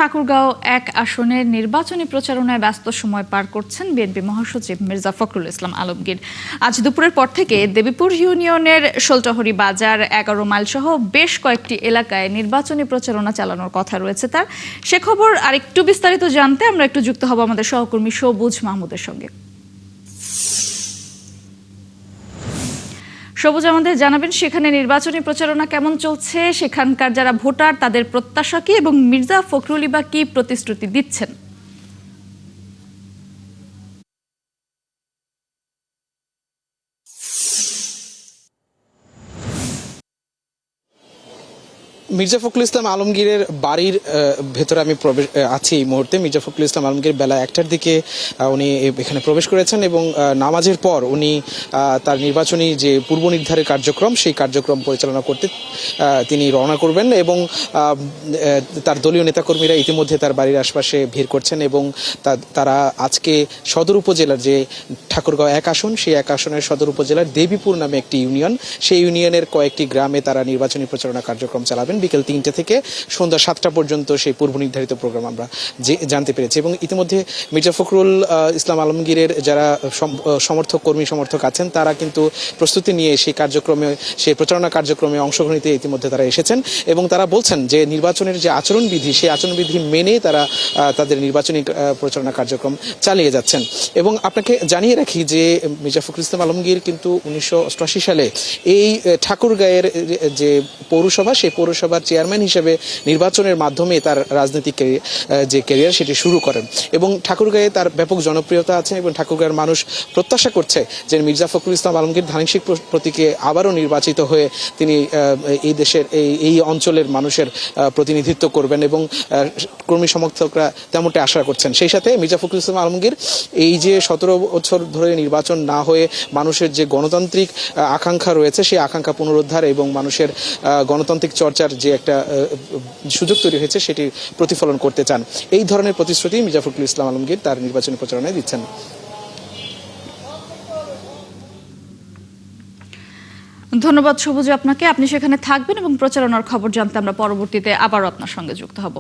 ঠাকুরগাঁও ১ আসনের নির্বাচনী প্রচারণায় ব্যস্ত সময় পার করছেন বিএনপি মহাসচিব মির্জা ফখরুল ইসলাম আলমগীর। আজ দুপুরের পর থেকে দেবীপুর ইউনিয়নের শোলটহরি বাজার, ১১ মাইল সহ বেশ কয়েকটি এলাকায় নির্বাচনী প্রচারণা চালানোর কথা রয়েছে তার। সে খবর আরেকটু বিস্তারিত জানতে আমরা একটু যুক্ত হব আমাদের সহকর্মী সবুজ মাহমুদের সঙ্গে। সবুজ, আমাদের জানাবেন সেখানে নির্বাচনী প্রচারণা কেমন চলছে, সেখানকার যারা ভোটার তাদের প্রত্যাশা কি এবং মির্জা ফখরুল বা কি প্রতিশ্রুতি দিচ্ছেন? মির্জা ফখরুল ইসলাম আলমগীরের বাড়ির ভেতরে আমি আছি এই মুহূর্তে। মির্জা ফখরুল ইসলাম আলমগীর বেলা ১টার দিকে উনি এখানে প্রবেশ করেছেন এবং নামাজের পর উনি তার নির্বাচনী যে পূর্ব নির্ধারিত কার্যক্রম সেই কার্যক্রম পরিচালনা করতে তিনি রওনা করবেন এবং তার দলীয় নেতাকর্মীরা ইতিমধ্যে তার বাড়ির আশপাশে ভিড় করছেন এবং তারা আজকে সদর উপজেলার যে ঠাকুরগাঁও ১ আসন, সেই ১ আসনের সদর উপজেলার দেবীপুর নামে একটি ইউনিয়ন, সেই ইউনিয়নের কয়েকটি গ্রামে তারা নির্বাচনী প্রচারণা কার্যক্রম চালাবেন। বিকেল ৩টে থেকে সন্ধ্যা ৭টা পর্যন্ত সেই পূর্ব নির্ধারিত প্রোগ্রাম আমরা জানতে পেরেছি এবং ইতিমধ্যে মির্জা ফখরুল ইসলাম আলমগীরের যারা কর্মী সমর্থক আছেন তারা কিন্তু প্রস্তুতি নিয়ে সেই কার্যক্রমে, সেই প্রচারণা কার্যক্রমে অংশগ্রহণ নিতে ইতিমধ্যে তারা এসেছেন এবং তারা বলছেন যে নির্বাচনের যে আচরণবিধি, সেই আচরণবিধি মেনে তারা তাদের নির্বাচনী প্রচারণা কার্যক্রম চালিয়ে যাচ্ছেন। এবং আপনাকে জানিয়ে রাখি যে মির্জা ফখরুল ইসলাম আলমগীর কিন্তু ১৯৮৮ সালে এই ঠাকুরগাঁয়ের যে পৌরসভা, সেই পৌরসভার চেয়ারম্যান হিসেবে নির্বাচনের মাধ্যমে তার রাজনৈতিক যে ক্যারিয়ার সেটি শুরু করেন এবং ঠাকুরগাঁয়ে তার ব্যাপক জনপ্রিয়তা আছে এবং ঠাকুরগাঁয়ের মানুষ প্রত্যাশা করছে যে মির্জা ফখরুল ইসলাম আলমগীর ধানের প্রতীকে আবারও নির্বাচিত হয়ে তিনি এই দেশের এই অঞ্চলের মানুষের প্রতিনিধিত্ব করবেন এবং কর্মী সমর্থকরা তেমনটা আশা করছেন। সেই সাথে মির্জা ফখরুল ইসলাম আলমগীর এই যে ১৭ বছর ধরে নির্বাচন না হয়ে মানুষের যে গণতান্ত্রিক আকাঙ্ক্ষা রয়েছে, সেই আকাঙ্ক্ষা পুনরুদ্ধার এবং মানুষের গণতান্ত্রিক চর্চার যে একটা সুযোগ তৈরি হয়েছে সেটি প্রতিফলন করতে চান। এই ধরনের প্রতিশ্রুতি মির্জা ফখরুল ইসলাম আলমগীর তার নির্বাচনী প্রচারণায় দিচ্ছেন। ধন্যবাদ সবুজ আপনাকে। আপনি সেখানে থাকবেন এবং প্রচারণার খবর জানতে আমরা পরবর্তীতে আবারও আপনার সঙ্গে যুক্ত হব।